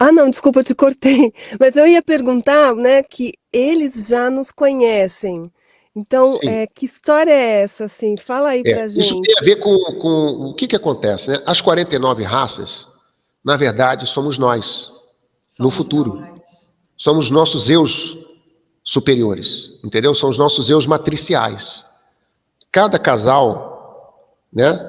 Ah, não, desculpa, eu te cortei. Mas eu ia perguntar, né, que eles já nos conhecem. Então, Sim. que história é essa, assim? Fala aí pra Isso tem a gente. ver com o que acontece, né? As 49 raças, na verdade, somos nós, no Somos futuro. nós. Somos nossos eus superiores, entendeu? São os nossos eus matriciais. Cada casal, né,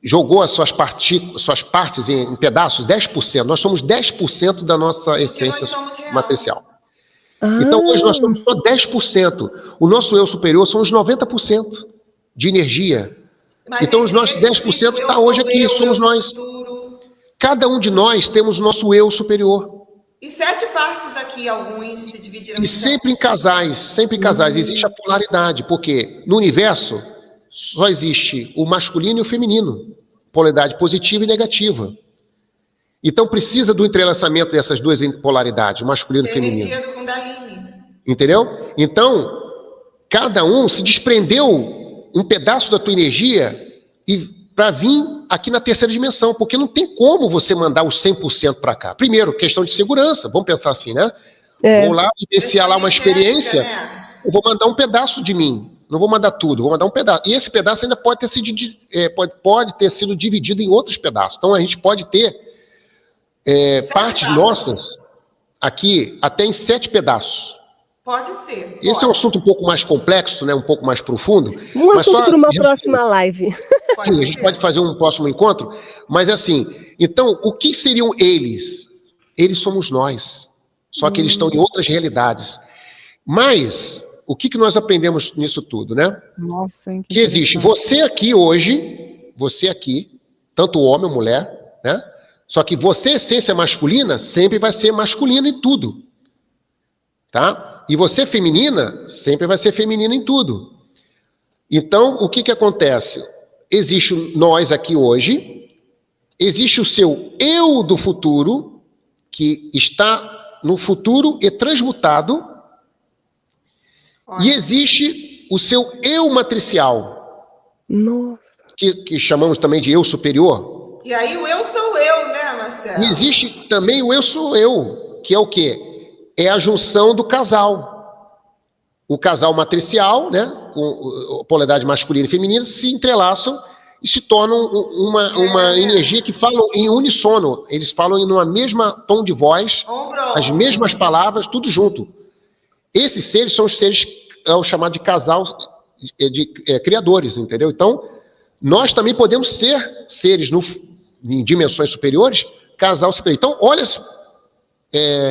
jogou as suas partes em pedaços, 10%. Nós somos 10% da nossa Do que nós essência somos real. matricial. Então, hoje nós Ah, somos só 10%. O nosso eu superior são os 90% de energia. Mas Então, os entre nossos esses existe 10% o eu está hoje sou aqui, eu somos do nós. futuro. Cada um de nós temos o nosso eu superior. E 7 partes aqui, alguns se dividiram E em 7. sempre em casais, existe a polaridade, porque no universo só existe o masculino e o feminino, polaridade positiva e negativa. Então precisa do entrelaçamento dessas duas polaridades, masculino Que e é a feminino. energia do Kundalini. Entendeu? Então, cada um se desprendeu um pedaço da tua energia e para vir aqui na terceira dimensão, porque não tem como você mandar os 100% para cá. Primeiro, questão de segurança, vamos pensar assim, né? Vou é. lá vivenciar Questão lá uma energética, experiência, né? eu vou mandar um pedaço de mim, não vou mandar tudo, vou mandar um pedaço. E esse pedaço ainda pode ter sido, pode ter sido dividido em outros pedaços. Então a gente pode ter 7 partes partes. nossas aqui até em 7 pedaços. Pode ser, Esse é um pode. assunto um pouco mais complexo, né, um pouco mais profundo, Um mas assunto só para uma próxima live. sim, Pode a gente pode ser. fazer um próximo encontro, mas assim, então, o que seriam eles? Eles somos nós, só que eles estão em outras realidades. Mas, o que nós aprendemos nisso tudo, né? Nossa, hein, que Que existe interessante. você aqui hoje, você aqui, tanto homem ou mulher, né? Só que você, essência masculina, sempre vai ser masculino em tudo, tá? E você, feminina, sempre vai ser feminina em tudo. Então, o que acontece? Existe nós aqui hoje, existe o seu eu do futuro, que está no futuro e transmutado, e existe o seu eu matricial, Nossa. que chamamos também de eu superior. E aí o eu sou eu, né, Marcelo? E existe também o eu sou eu, que é o quê? É a junção do casal. O casal matricial, né, com polaridade masculina e feminina, se entrelaçam e se tornam uma energia que falam em unissono. Eles falam em uma mesma tom de voz, as mesmas palavras, tudo junto. Esses seres são os seres, é o chamado de casal de criadores, entendeu? Então, nós também podemos ser seres em dimensões superiores, casal superior. Então, olha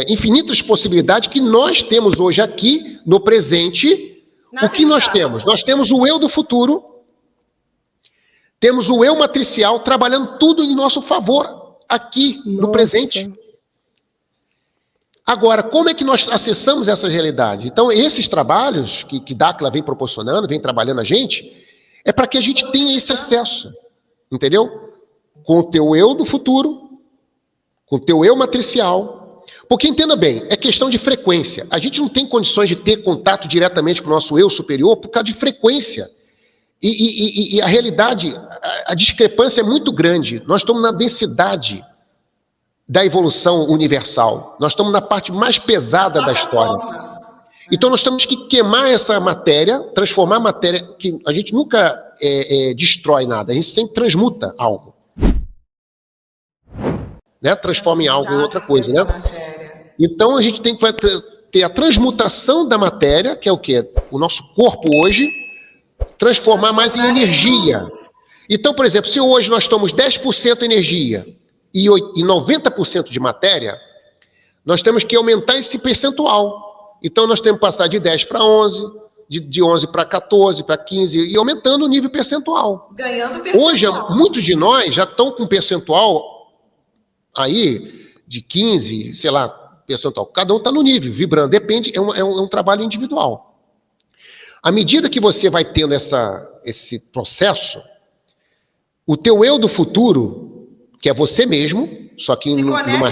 infinitas possibilidades que nós temos hoje aqui, no presente. O que nós temos? Nós temos o eu do futuro, temos o eu matricial trabalhando tudo em nosso favor, aqui, no presente. Agora, como é que nós acessamos essas realidades? Então, esses trabalhos que Dáquila vem proporcionando, vem trabalhando a gente, é para que a gente tenha esse acesso, entendeu? Com o teu eu do futuro, com o teu eu matricial. Porque, entenda bem, é questão de frequência. A gente não tem condições de ter contato diretamente com o nosso eu superior por causa de frequência. E a realidade, a discrepância é muito grande. Nós estamos na densidade da evolução universal. Nós estamos na parte mais pesada da história. Então nós temos que queimar essa matéria, transformar a matéria, que a gente nunca destrói nada, a gente sempre transmuta algo. Né? Transforma em algo em outra coisa, né? Então a gente tem que ter a transmutação da matéria, que é o quê? O nosso corpo hoje, transformar mais em energia. Então, por exemplo, se hoje nós estamos 10% energia e 90% de matéria, nós temos que aumentar esse percentual. Então nós temos que passar de 10 para 11, de 11 para 14, para 15, e aumentando o nível percentual. Ganhando percentual. Hoje, muitos de nós já estão com percentual aí de 15, sei lá, percentual. Cada um está no nível, vibrando. Depende, é um trabalho individual. À medida que você vai tendo esse processo, o teu eu do futuro, que é você mesmo, só que numa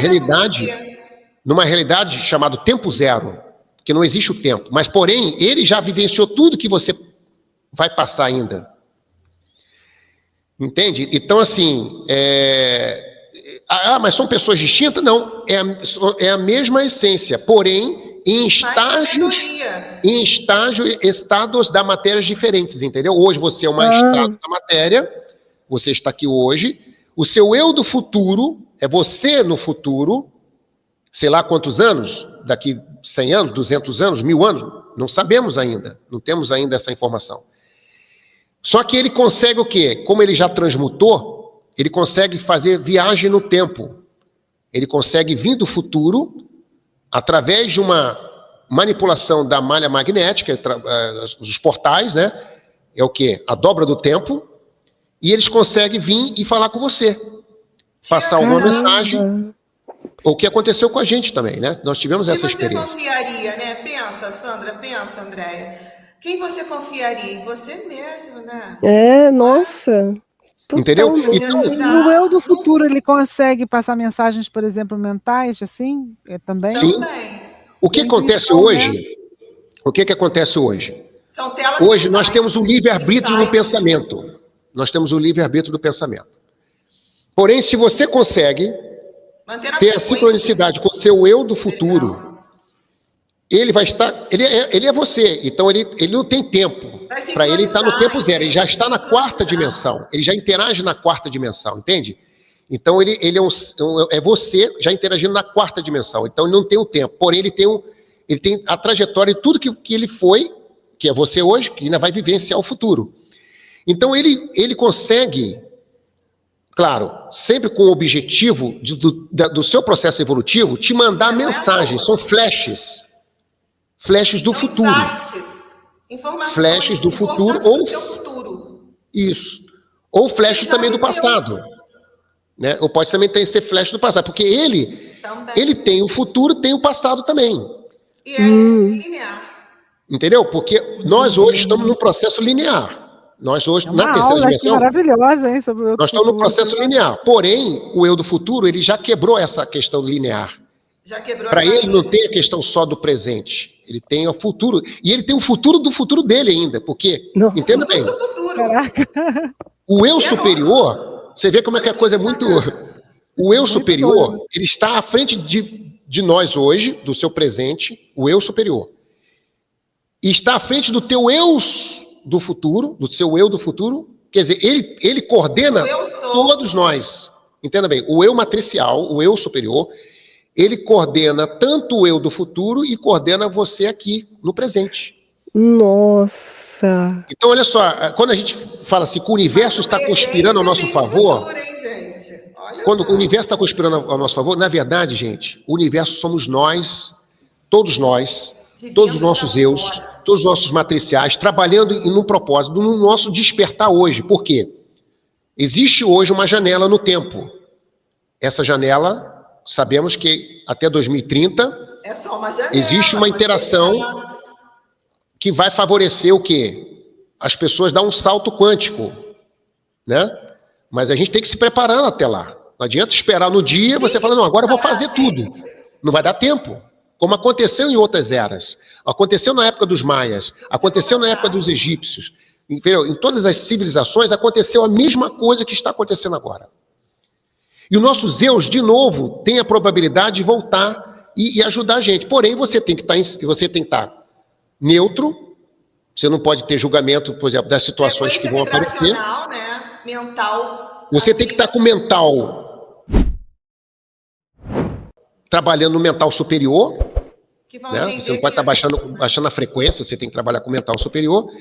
realidade chamada tempo zero, que não existe o tempo, mas porém, ele já vivenciou tudo que você vai passar ainda. Entende? Então, assim, Mas são pessoas distintas? Não, é a mesma essência, porém em estados da matéria diferentes, entendeu? Hoje você é um estado da matéria, você está aqui hoje, o seu eu do futuro é você no futuro, sei lá quantos anos, daqui 100 anos, 200 anos, 1000 anos, não sabemos ainda, não temos ainda essa informação. Só que ele consegue o quê? Como ele já transmutou, ele consegue fazer viagem no tempo. Ele consegue vir do futuro através de uma manipulação da malha magnética, os portais, né? É o quê? A dobra do tempo. E eles conseguem vir e falar com você. Passar uma mensagem. O que aconteceu com a gente também, né? Nós tivemos essa experiência. Você confiaria, né? Pensa, Sandra, pensa, Andréia. Quem você confiaria? Em você mesmo, né? Nossa. Entendeu? Então, o eu do futuro, ele consegue passar mensagens, por exemplo, mentais, assim? Também? Sim. O que acontece hoje? Né? O que acontece hoje? São telas hoje nós temos o livre-arbítrio no pensamento. Nós temos o livre-arbítrio do pensamento. Porém, se você consegue ter a sincronicidade com o seu eu do futuro, ele vai estar... Ele é você, então ele não tem tempo. Para ele estar no tempo zero, ele já está na quarta dimensão. Ele já interage na quarta dimensão, entende? Então ele é você já interagindo na quarta dimensão. Então ele não tem o tempo, porém ele tem a trajetória de tudo que ele foi, que é você hoje, que ainda vai vivenciar o futuro. Então ele consegue, claro, sempre com o objetivo do seu processo evolutivo, te mandar mensagens, são flashes do futuro. Informações flashes do futuro ou seu futuro. Isso. Ou flashes também do passado. Né? Ou pode também ser flash do passado, porque ele tem o futuro, tem o passado também. E é linear. Entendeu? Porque nós hoje estamos no processo linear. Nós hoje, na terceira dimensão, maravilhosa, hein, sobre o eu do nós estamos no processo linear. Porém, o eu do futuro, ele já quebrou essa questão linear. Para ele não tem a questão só do presente. Ele tem o futuro. E ele tem o futuro do futuro dele ainda. Porque, entenda bem, o eu superior, você vê como é que a coisa é muito... O eu superior, ele está à frente de nós hoje, do seu presente, o eu superior. E está à frente do teu eu do futuro, do seu eu do futuro. Quer dizer, ele coordena todos nós. Entenda bem, o eu matricial, o eu superior, ele coordena tanto o eu do futuro e coordena você aqui, no presente. Nossa! Então, olha só, quando a gente fala assim que o universo está conspirando ao nosso favor, quando o universo está conspirando ao nosso favor, na verdade, gente, o universo somos nós, todos os nossos eus, todos os nossos matriciais, trabalhando no propósito, no nosso despertar hoje. Por quê? Existe hoje uma janela no tempo. Essa janela... Sabemos que até 2030 existe uma interação que vai favorecer o quê? As pessoas dar um salto quântico, né? Mas a gente tem que se preparar até lá. Não adianta esperar no dia você fala, não, agora eu vou fazer tudo. Não vai dar tempo. Como aconteceu em outras eras. Aconteceu na época dos maias, aconteceu na época dos egípcios. Entendeu? Em todas as civilizações aconteceu a mesma coisa que está acontecendo agora. E os nossos eus, de novo, têm a probabilidade de voltar e ajudar a gente. Porém, você tem que estar neutro, você não pode ter julgamento, por exemplo, das situações que vão aparecer. Né? Mental. Você tem que estar com o mental trabalhando no mental superior. Né? Você não pode estar baixando a frequência, você tem que trabalhar com o mental superior.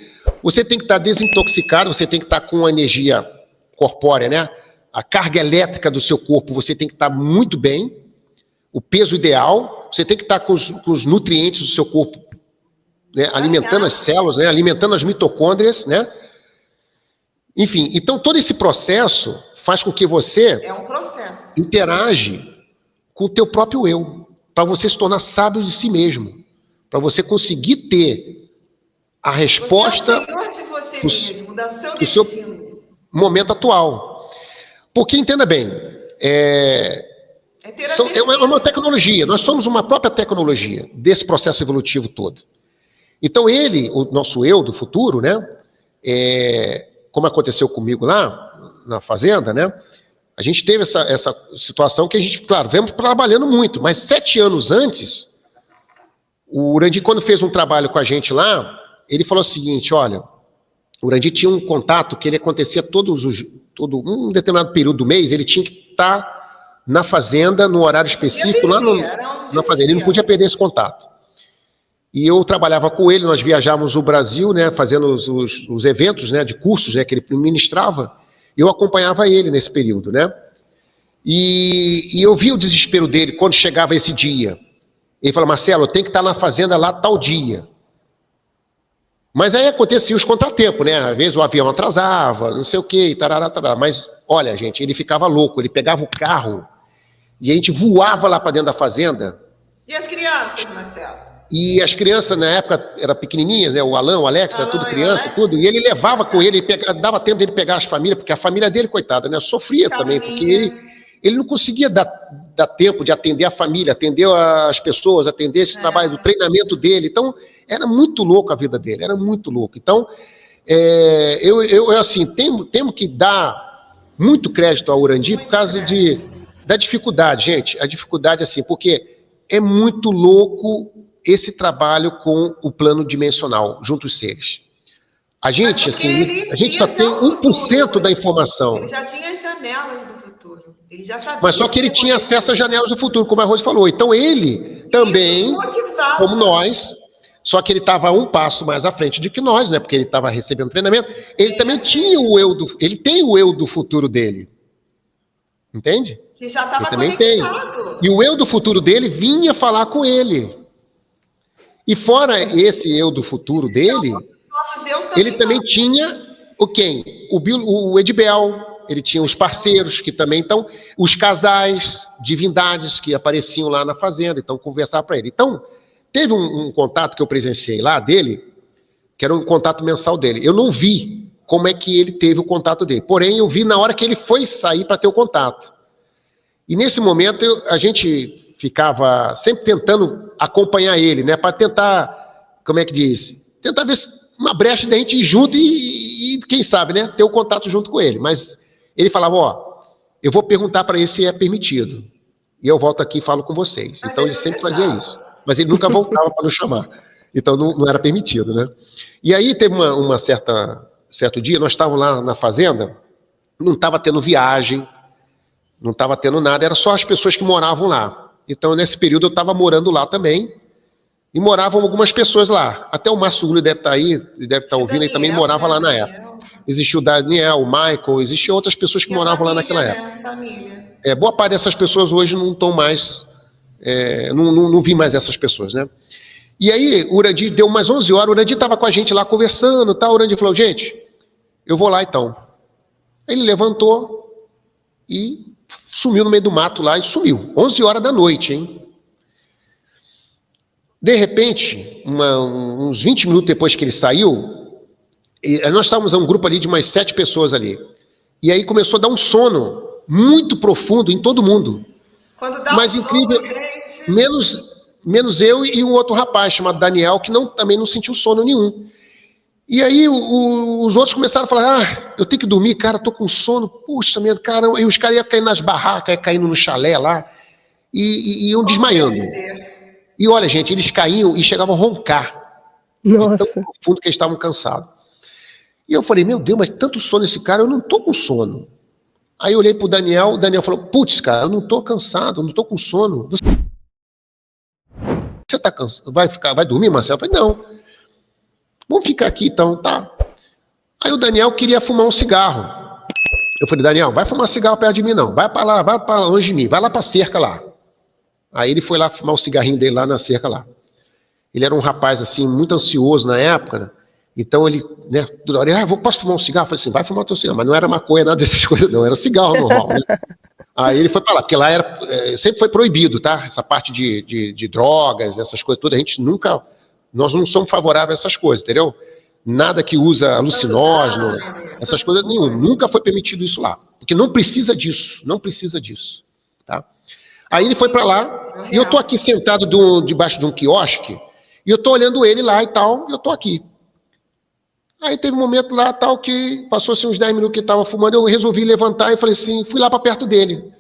Você tem que estar desintoxicado, você tem que estar com a energia corpórea, né? A carga elétrica do seu corpo, você tem que estar muito bem, o peso ideal, você tem que estar com os nutrientes do seu corpo, né, alimentando as células, né, alimentando as mitocôndrias, né? Enfim, então todo esse processo faz com que você interage com o teu próprio eu, para você se tornar sábio de si mesmo, para você conseguir ter a resposta do seu momento atual. Porque, entenda bem, é uma tecnologia, nós somos uma própria tecnologia desse processo evolutivo todo. Então o nosso eu do futuro, né, como aconteceu comigo lá na fazenda, né, A gente teve essa situação que a gente, claro, vemos trabalhando muito, mas 7 anos antes, o Urandir, quando fez um trabalho com a gente lá, ele falou o seguinte, olha, o Urandir tinha um contato que ele acontecia todo um determinado período do mês, ele tinha que estar na fazenda, no horário específico, lá na fazenda, ele não podia perder esse contato. E eu trabalhava com ele, nós viajávamos o Brasil, né, fazendo os eventos, né, de cursos, né, que ele ministrava, eu acompanhava ele nesse período, né, e eu vi o desespero dele quando chegava esse dia. Ele falou, Marcelo, eu tenho que estar na fazenda lá tal dia. Mas aí acontecia os contratempos, né, às vezes o avião atrasava, não sei o quê, tarará, tarará. Mas, olha, gente, ele ficava louco, ele pegava o carro e a gente voava lá para dentro da fazenda. E as crianças, Marcelo? E as crianças, na época, eram pequenininhas, né? O Alan, o Alex, era tudo criança, tudo. E ele levava com ele, dava tempo dele pegar as famílias, porque a família dele, coitada, né? Sofria também, porque ele não conseguia dar tempo de atender a família, atender as pessoas, atender esse trabalho do treinamento dele. Então, era muito louco a vida dele, era muito louco. Então, eu assim, temos que dar muito crédito ao Urandir por causa da dificuldade, gente. A dificuldade, assim, porque é muito louco esse trabalho com o plano dimensional, junto aos seres. A gente, assim, a gente só tem 1% da informação. Ele já tinha as janelas do futuro. Ele já sabia. Mas só que ele tinha acesso às janelas do futuro, como a Rose falou. Então ele também, como nós, só que ele estava um passo mais à frente do que nós, né? Porque ele estava recebendo treinamento. Ele também tinha ele tem o eu do futuro dele. Entende? Que já estava conectado. Tem. E o eu do futuro dele vinha falar com ele. E fora esse eu do futuro dele, ele também tinha quem? O Edbel, ele tinha os parceiros que também, então, os casais, divindades que apareciam lá na fazenda, então conversar para ele. Então, teve um contato que eu presenciei lá dele, que era um contato mensal dele. Eu não vi como é que ele teve o contato dele, porém eu vi na hora que ele foi sair para ter o contato. E nesse momento a gente ficava sempre tentando acompanhar ele, né, para tentar, como é que diz? Tentar ver uma brecha da gente ir junto e quem sabe, né, ter o contato junto com ele. Mas ele falava, ó, eu vou perguntar para ele se é permitido. E eu volto aqui e falo com vocês. Mas então ele sempre fazia isso. Mas ele nunca voltava para nos chamar. Então não era permitido, né? E aí teve certo dia, nós estávamos lá na fazenda, não estava tendo viagem, não estava tendo nada, era só as pessoas que moravam lá. Então, nesse período, eu estava morando lá também, e moravam algumas pessoas lá. Até o Márcio Gulli deve estar aí, deve estar ouvindo, ele também morava lá na época. Existia o Daniel, o Michael, existiam outras pessoas que moravam lá naquela época. Boa parte dessas pessoas hoje não estão mais, não vi mais essas pessoas, né? E aí, o Urandir deu umas 11 horas, o Urandir estava com a gente lá conversando, tá? O Urandir falou, gente, eu vou lá então. Ele levantou e sumiu no meio do mato lá e sumiu. 11 horas da noite, hein? De repente, uns 20 minutos depois que ele saiu, nós estávamos um grupo ali de umas 7 pessoas ali. E aí começou a dar um sono muito profundo em todo mundo. Quando dá mas incrível, sono, gente... menos eu e um outro rapaz chamado Daniel, que também não sentiu sono nenhum. E aí os outros começaram a falar, eu tenho que dormir, cara, tô com sono, puxa merda, caramba. E os caras iam caindo nas barracas, iam caindo no chalé lá, e iam desmaiando. E olha, gente, eles caíam e chegavam a roncar. Nossa. Tão profundo que eles estavam cansados. E eu falei, meu Deus, mas tanto sono esse cara, eu não tô com sono. Aí eu olhei pro Daniel, o Daniel falou, putz, cara, eu não tô cansado, eu não tô com sono. Você tá cansado? Vai dormir, Marcelo? Eu falei, não. Vamos ficar aqui então, tá? Aí o Daniel queria fumar um cigarro. Eu falei, Daniel, vai fumar cigarro perto de mim não. Vai para longe de mim, vai lá para a cerca lá. Aí ele foi lá fumar o cigarrinho dele lá na cerca lá. Ele era um rapaz assim, muito ansioso na época, né? Então ele, né, toda hora, posso fumar um cigarro? Eu falei assim, vai fumar teu cigarro. Mas não era maconha, nada dessas coisas não, era cigarro normal, né? Aí ele foi para lá, porque lá sempre foi proibido, tá? Essa parte de drogas, essas coisas todas, nós não somos favoráveis a essas coisas, entendeu? Nada que usa alucinógeno, essas coisas nenhuma. Nunca foi permitido isso lá. Porque não precisa disso, tá? Aí ele foi para lá, e eu tô aqui sentado debaixo de um quiosque, e eu tô olhando ele lá e tal, e eu tô aqui. Aí teve um momento lá, tal, que passou-se uns 10 minutos que ele estava fumando, eu resolvi levantar e falei assim, fui lá para perto dele.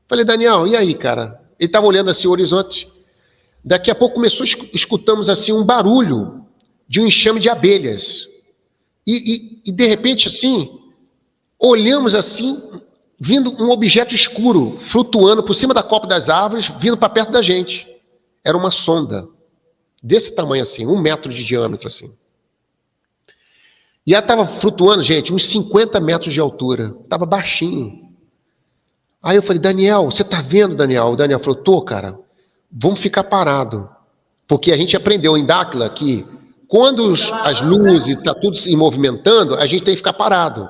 Falei, Daniel, e aí, cara? Ele estava olhando assim o horizonte. Daqui a pouco escutamos assim um barulho de um enxame de abelhas. E de repente, assim, olhamos assim, vindo um objeto escuro, flutuando por cima da copa das árvores, vindo para perto da gente. Era uma sonda, desse tamanho assim, 1 metro de diâmetro, assim. E ela estava flutuando, gente, uns 50 metros de altura. Estava baixinho. Aí eu falei, Daniel, você está vendo, Daniel? O Daniel falou, tô, cara, vamos ficar parado. Porque a gente aprendeu em Dáquila que quando as luzes está tudo se movimentando, a gente tem que ficar parado.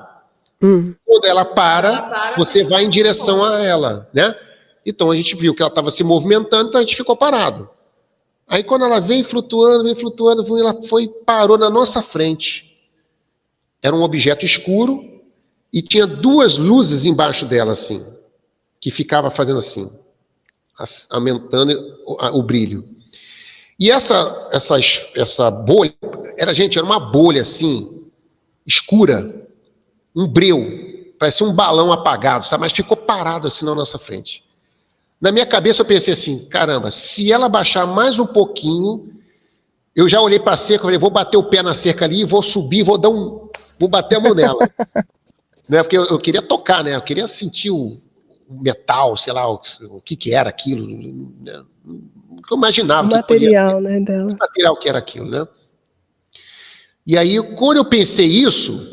Quando ela para, você vai em direção a ela, né? Então a gente viu que ela estava se movimentando, então a gente ficou parado. Aí quando ela vem flutuando, ela parou na nossa frente. Era um objeto escuro e tinha 2 luzes embaixo dela, assim, que ficava fazendo assim, aumentando o brilho. E essa bolha, era uma bolha assim, escura, um breu, parecia um balão apagado, sabe? Mas ficou parado assim na nossa frente. Na minha cabeça eu pensei assim, caramba, se ela baixar mais um pouquinho, eu já olhei para a cerca, falei, vou bater o pé na cerca ali, vou subir, vou bater a mão nela. Né? Porque eu queria tocar, né? Eu queria sentir o metal, sei lá, o que era aquilo, né? Eu imaginava. O material, né, dela. O material que era aquilo, né? E aí, quando eu pensei isso,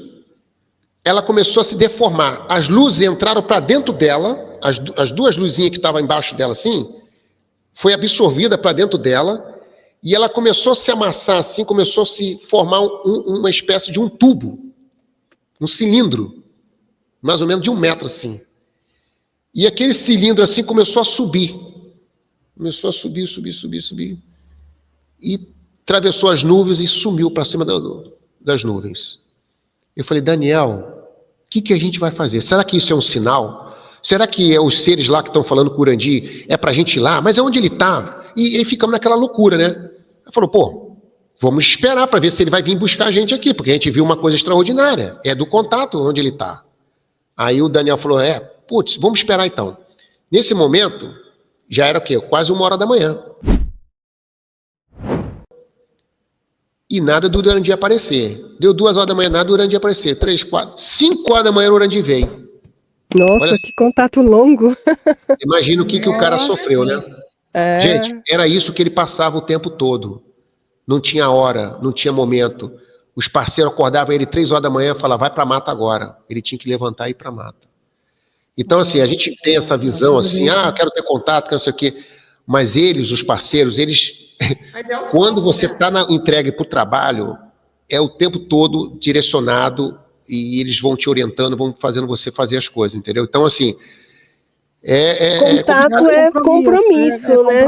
ela começou a se deformar. As luzes entraram para dentro dela, as 2 luzinhas que estavam embaixo dela, assim, foi absorvida para dentro dela, e ela começou a se amassar, assim, começou a se formar uma espécie de um tubo, um cilindro, mais ou menos de 1 metro, assim. E aquele cilindro, assim, começou a subir. Começou a subir. E atravessou as nuvens e sumiu para cima das nuvens. Eu falei, Daniel, o que a gente vai fazer? Será que isso é um sinal? Será que os seres lá que estão falando com o Urandi é para a gente ir lá? Mas é onde ele está? E ficamos naquela loucura, né? Ele falou, pô, vamos esperar para ver se ele vai vir buscar a gente aqui, porque a gente viu uma coisa extraordinária. É do contato onde ele está. Aí o Daniel falou, putz, vamos esperar então. Nesse momento, já era o quê? Quase 1 hora da manhã. E nada do Urandi aparecer. Deu 2 horas da manhã, nada do Urandi aparecer. 3, 4, 5 horas da manhã o Urandi veio. Nossa, que contato longo. Imagina o que o cara sofreu, né? Gente, era isso que ele passava o tempo todo. Não tinha hora, não tinha momento. Os parceiros acordavam ele 3 horas da manhã e falavam, vai pra mata agora. Ele tinha que levantar e ir pra mata. Então, assim, a gente tem essa visão assim, eu quero ter contato, quero não sei o quê. Mas eles, os parceiros, quando você está entregue para o trabalho, é o tempo todo direcionado e eles vão te orientando, vão fazendo você fazer as coisas, entendeu? Então, assim, contato é compromisso, né?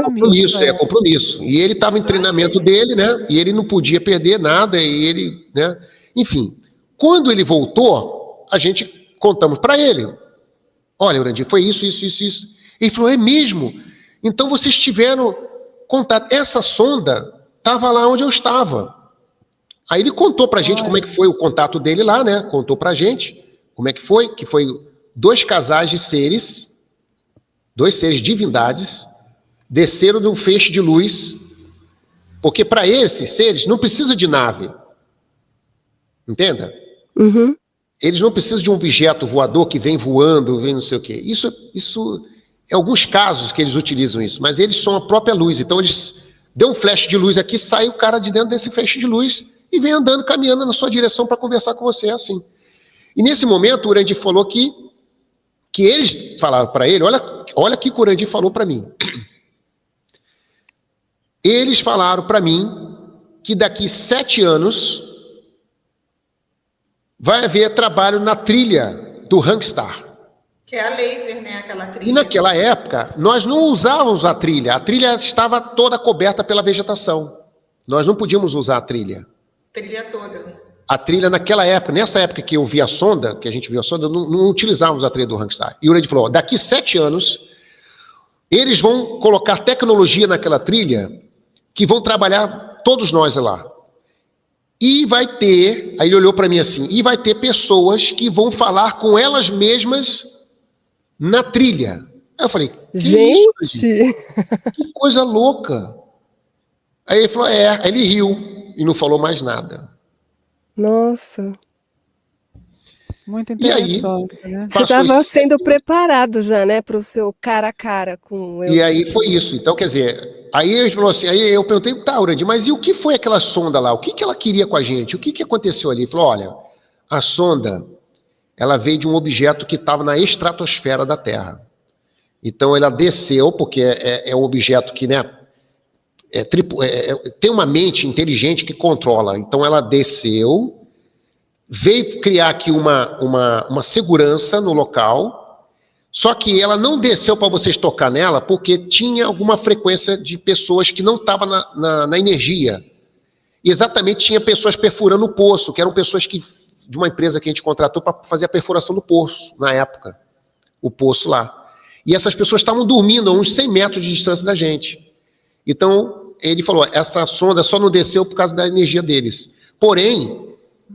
É compromisso. E ele estava em treinamento dele, né? E ele não podia perder nada, e ele, né? Enfim, quando ele voltou, a gente contamos para ele. Olha, Urandi, foi isso. Ele falou, é mesmo? Então vocês tiveram contato. Essa sonda estava lá onde eu estava. Aí ele contou pra gente como é que foi o contato dele lá, né? Contou pra gente como é que foi 2 casais de seres, 2 seres divindades, desceram de um feixe de luz, porque para esses seres não precisa de nave. Entenda? Uhum. Eles não precisam de um objeto voador que vem voando, vem não sei o quê. Isso é alguns casos que eles utilizam isso, mas eles são a própria luz. Então eles dão um flash de luz aqui, sai o cara de dentro desse feixe de luz e vem andando, caminhando na sua direção para conversar com você, assim. E nesse momento o Urandi falou que eles falaram para ele, olha o que o Urandi falou para mim. Eles falaram para mim que daqui 7 anos vai haver trabalho na trilha do Rangstar. Que é a laser, né? Aquela trilha. E naquela época, nós não usávamos a trilha estava toda coberta pela vegetação. Nós não podíamos usar a trilha. Trilha toda. A trilha naquela época, nessa época que eu vi a sonda, que a gente viu a sonda, não utilizávamos a trilha do Rangstar. E o Urandi falou, daqui 7 anos, eles vão colocar tecnologia naquela trilha que vão trabalhar todos nós lá. E vai ter, aí ele olhou para mim assim, e vai ter pessoas que vão falar com elas mesmas na trilha. Aí eu falei, que isso, gente? Gente! Que coisa louca. Aí ele falou, aí ele riu e não falou mais nada. Nossa. Muito E aí, interessante, né? Você passou estava esse sendo preparado já, né, para o seu cara a cara com o eu E do aí foi futuro. isso. Então, quer dizer, aí ele falou assim, aí eu perguntei, tá, Urandi, mas e o que foi aquela sonda lá? O que que ela queria com a gente? O que que aconteceu ali? Ele falou, olha, a sonda, ela veio de um objeto que estava na estratosfera da Terra. Então ela desceu, porque é um objeto que, né, tem uma mente inteligente que controla. Então ela desceu, veio criar aqui uma segurança no local, só que ela não desceu para vocês tocar nela porque tinha alguma frequência de pessoas que não estavam na energia. E exatamente tinha pessoas perfurando o poço, que eram pessoas de uma empresa que a gente contratou para fazer a perfuração do poço, na época, o poço lá. E essas pessoas estavam dormindo a uns 100 metros de distância da gente. Então, ele falou, essa sonda só não desceu por causa da energia deles. Porém,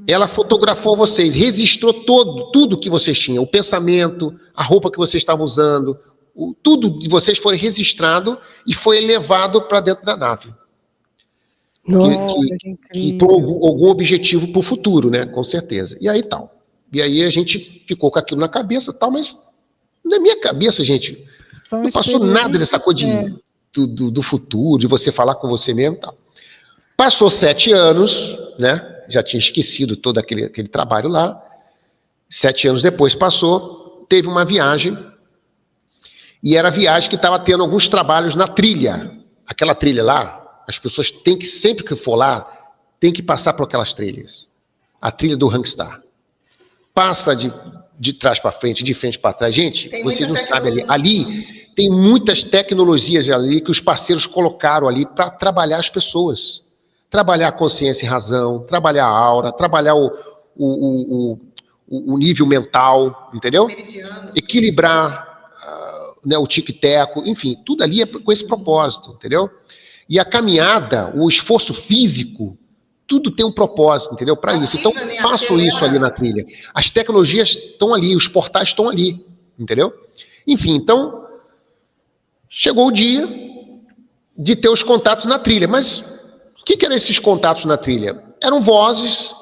ela fotografou vocês, registrou tudo que vocês tinham, o pensamento, a roupa que vocês estavam usando, tudo de vocês foi registrado e foi levado para dentro da nave. Nossa. Que Que incrível. por algum objetivo para o futuro, né? Com certeza. E aí tal. E aí a gente ficou com aquilo na cabeça tal, mas na minha cabeça, gente, São não passou nada experiências, dessa coisa do futuro, de você falar com você mesmo e tal. Passou 7 anos, né? Já tinha esquecido todo aquele trabalho lá. 7 anos depois passou, teve uma viagem, e era a viagem que estava tendo alguns trabalhos na trilha. Aquela trilha lá, as pessoas têm que, sempre que for lá, tem que passar por aquelas trilhas. A trilha do Rangstar. Passa de trás para frente, de frente para trás. Gente, Tem vocês não muita sabem ali. tecnologia. Ali tem muitas tecnologias ali que os parceiros colocaram ali para trabalhar as pessoas. Trabalhar a consciência e razão, trabalhar a aura, trabalhar o nível mental, entendeu? Meridianos. Equilibrar né, o tic-teco, enfim, tudo ali é com esse propósito, entendeu? E a caminhada, o esforço físico, tudo tem um propósito, entendeu? Para isso. Então, Ativa, né? faço isso ali na trilha. As tecnologias estão ali, os portais estão ali, entendeu? Enfim, então, chegou o dia de ter os contatos na trilha. Mas o que eram esses contatos na trilha? Eram vozes,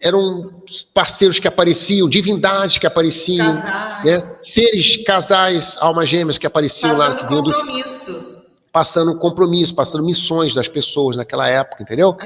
eram parceiros que apareciam, divindades que apareciam, Casais. né? Seres, casais, almas gêmeas que apareciam Passando lá. compromisso. Passando compromisso, passando missões das pessoas naquela época, entendeu?